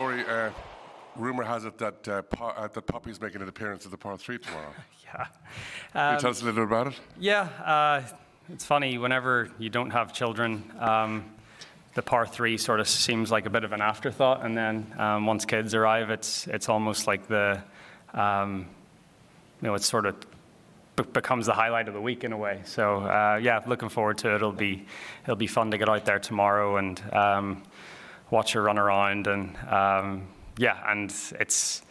Rory, rumor has it that that Poppy's making an appearance at the par 3 tomorrow. Yeah. Can you tell us a little bit about it? Yeah, it's funny, whenever you don't have children, the par 3 sort of seems like a bit of an afterthought, and then once kids arrive, it's almost like it sort of becomes the highlight of the week in a way. So yeah, looking forward to it. It'll be fun to get out there tomorrow and watch her run around, and yeah, and it's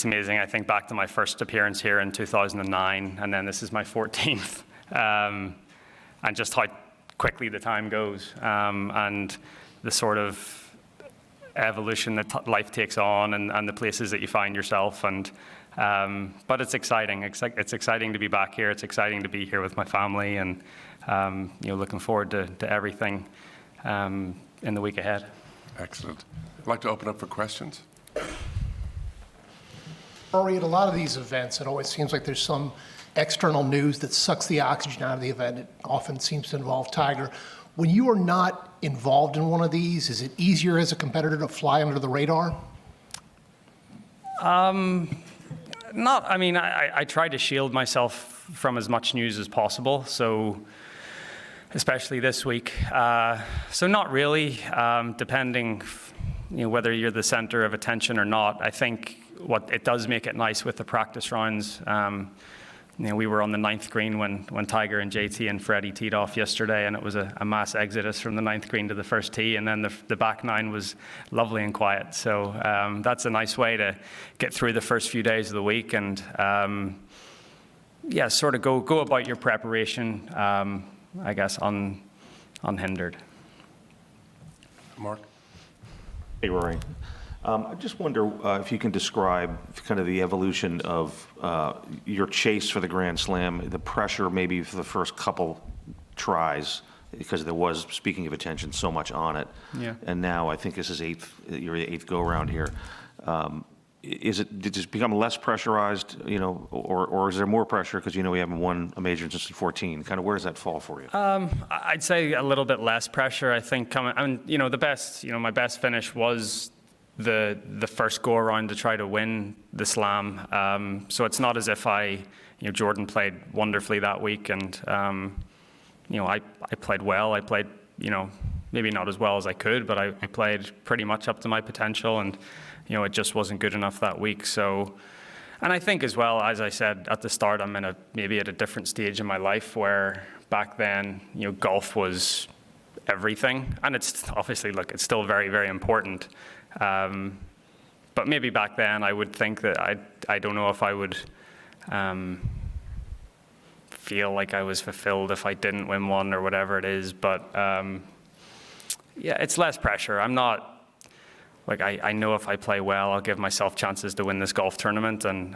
amazing. I think back to my first appearance here in 2009, and then this is my 14th, and just how quickly the time goes, and the sort of evolution that life takes on, and the places that you find yourself, and but it's exciting. It's exciting to be back here. It's exciting to be here with my family, and looking forward to everything in the week ahead. Excellent. I'd like to open up for questions. Rory, at a lot of these events, it always seems like there's some external news that sucks the oxygen out of the event. It often seems to involve Tiger. When you are not involved in one of these, is it easier as a competitor to fly under the radar? I try to shield myself from as much news as possible, so especially this week. So not really, depending whether you're the center of attention or not. I think what it does make it nice with the practice rounds. We were on the 9th green when Tiger and JT and Freddie teed off yesterday, and it was a mass exodus from the 9th green to the first tee, and then the back 9 was lovely and quiet. So that's a nice way to get through the first few days of the week, and yeah, sort of go about your preparation, I guess, unhindered. Mark? Hey, Rory. I just wonder if you can describe kind of the evolution of your chase for the Grand Slam, the pressure maybe for the first couple tries, because there was, speaking of attention, so much on it. Yeah. And now I think this is your eighth go-around here. Did it become less pressurized, or is there more pressure because we haven't won a major since 2014? Kind of where does that fall for you? I'd say a little bit less pressure. I think the best, my best finish was the first go around to try to win the Slam. So it's not as if Jordan played wonderfully that week, and I played well. I played maybe not as well as I could, but I played pretty much up to my potential, and it just wasn't good enough that week. So, and I think as well, as I said at the start, I'm maybe at a different stage in my life where back then, golf was everything, and it's obviously, it's still very, very important. But maybe back then I would think that I don't know if I would feel like I was fulfilled if I didn't win one or whatever it is. But yeah, it's less pressure. I'm not I know if I play well, I'll give myself chances to win this golf tournament, and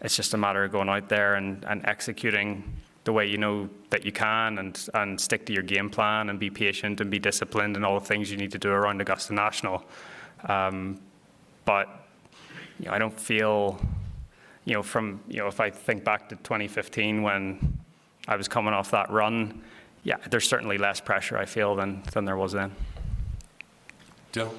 it's just a matter of going out there and executing the way you know that you can, and stick to your game plan, and be patient and be disciplined, and all the things you need to do around Augusta National. But I don't feel, if I think back to 2015 when I was coming off that run, yeah, there's certainly less pressure I feel than there was then. Dylan?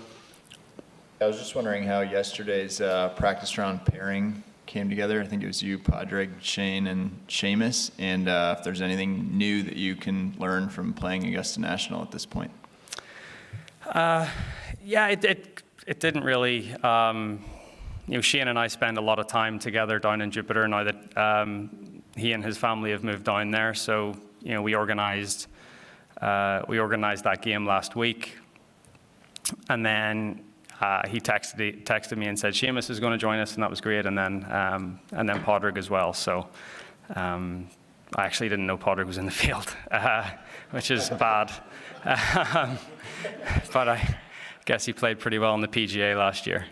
I was just wondering how yesterday's practice round pairing came together. I think it was you, Padraig, Shane, and Seamus, and if there's anything new that you can learn from playing Augusta National at this point. Yeah, it didn't really. Shane and I spend a lot of time together down in Jupiter now that he and his family have moved down there. So we organized that game last week, and then he texted me and said Seamus is going to join us, and that was great. And then Padraig as well. So I actually didn't know Padraig was in the field, which is bad. But I guess he played pretty well in the PGA last year.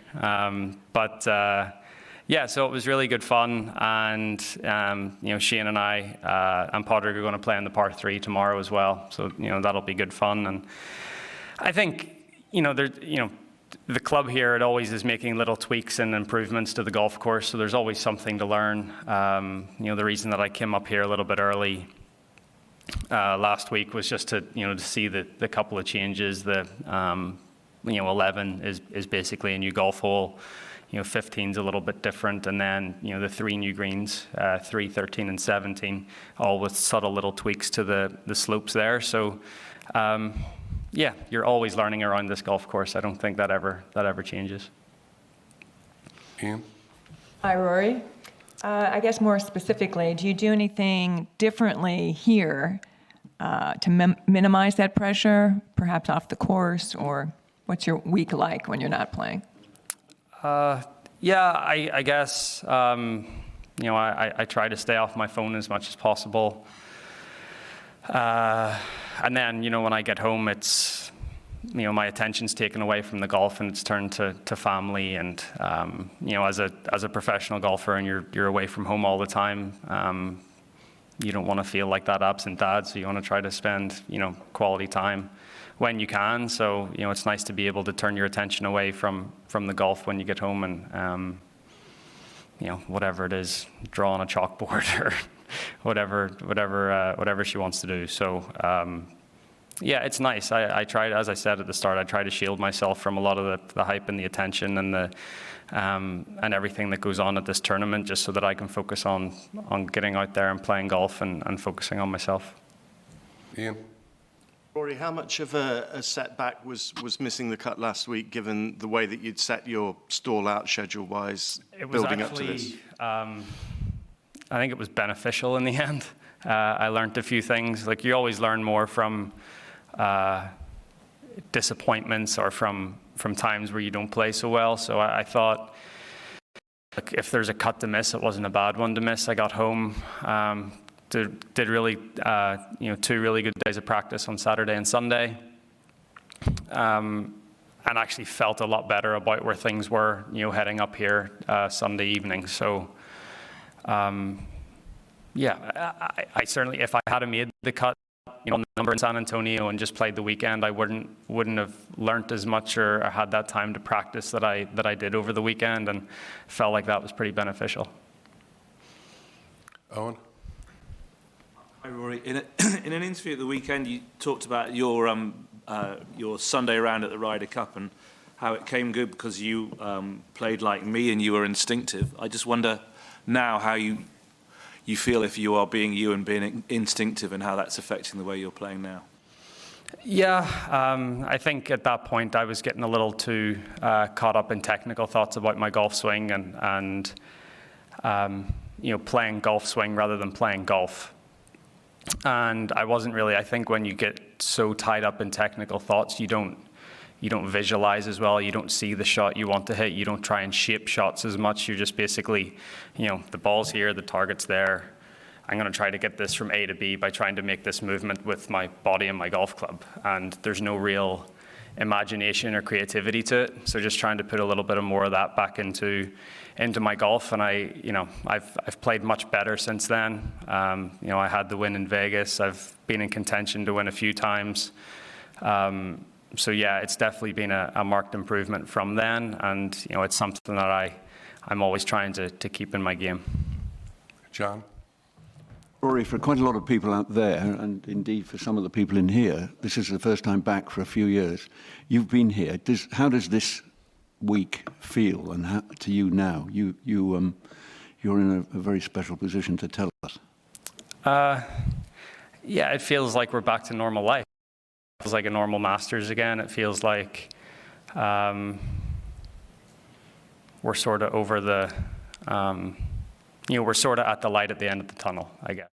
Yeah, so it was really good fun, and Shane and I and Padraig are going to play in the par 3 tomorrow as well. So that'll be good fun, and I think the club here, it always is making little tweaks and improvements to the golf course, so there's always something to learn. The reason that I came up here a little bit early last week was just to see the couple of changes, the 11 is basically a new golf hole. 15's a little bit different, and then, the 3 new greens, 3, 13, and 17, all with subtle little tweaks to the slopes there. So, yeah, you're always learning around this golf course. I don't think that ever changes. Ian? Hi, Rory. I guess more specifically, do you do anything differently here to minimize that pressure, perhaps off the course, or what's your week like when you're not playing? Yeah, I guess, I try to stay off my phone as much as possible. And then, when I get home, it's, my attention's taken away from the golf and it's turned to family. And, as a professional golfer and you're away from home all the time, you don't want to feel like that absent dad. So you want to try to spend, quality time when you can. So, it's nice to be able to turn your attention away from the golf when you get home and, whatever it is, draw on a chalkboard or whatever she wants to do. So, yeah, it's nice. I try, as I said at the start, I try to shield myself from a lot of the hype and the attention and and everything that goes on at this tournament, just so that I can focus on getting out there and playing golf and focusing on myself. Ian? Rory, how much of a setback was missing the cut last week, given the way that you'd set your stall-out schedule-wise building up to this? I think it was beneficial in the end. I learned a few things. Like, you always learn more from disappointments or from times where you don't play so well. So I thought, like, if there's a cut to miss, it wasn't a bad one to miss. I got home, did really, 2 really good days of practice on Saturday and Sunday, and actually felt a lot better about where things were, heading up here Sunday evening. So, yeah, I certainly, if I had made the cut, the number in San Antonio and just played the weekend, I wouldn't have learnt as much or had that time to practice that I did over the weekend, and felt like that was pretty beneficial. Owen? Hi, Rory. In an interview at the weekend, you talked about your Sunday round at the Ryder Cup and how it came good because you played like me and you were instinctive. I just wonder now how you feel if you are being you and being instinctive, and how that's affecting the way you're playing now. Yeah, I think at that point I was getting a little too caught up in technical thoughts about my golf swing and playing golf swing rather than playing golf. And I wasn't really, I think when you get so tied up in technical thoughts, you don't visualize as well. You don't see the shot you want to hit. You don't try and shape shots as much. You're just basically, the ball's here, the target's there. I'm going to try to get this from A to B by trying to make this movement with my body and my golf club. And there's no real imagination or creativity to it. So just trying to put a little bit more of that back into my golf. And I've played much better since then. I had the win in Vegas. I've been in contention to win a few times. So yeah, it's definitely been a marked improvement from then, and it's something that I'm always trying to keep in my game. John? Rory, for quite a lot of people out there, and indeed for some of the people in here, this is the first time back for a few years. You've been here. How does this week feel, and to you now? You're in a very special position to tell us. Yeah, it feels like we're back to normal life. It feels like a normal Masters again. It feels like we're sort of over the, we're sort of at the light at the end of the tunnel, I guess.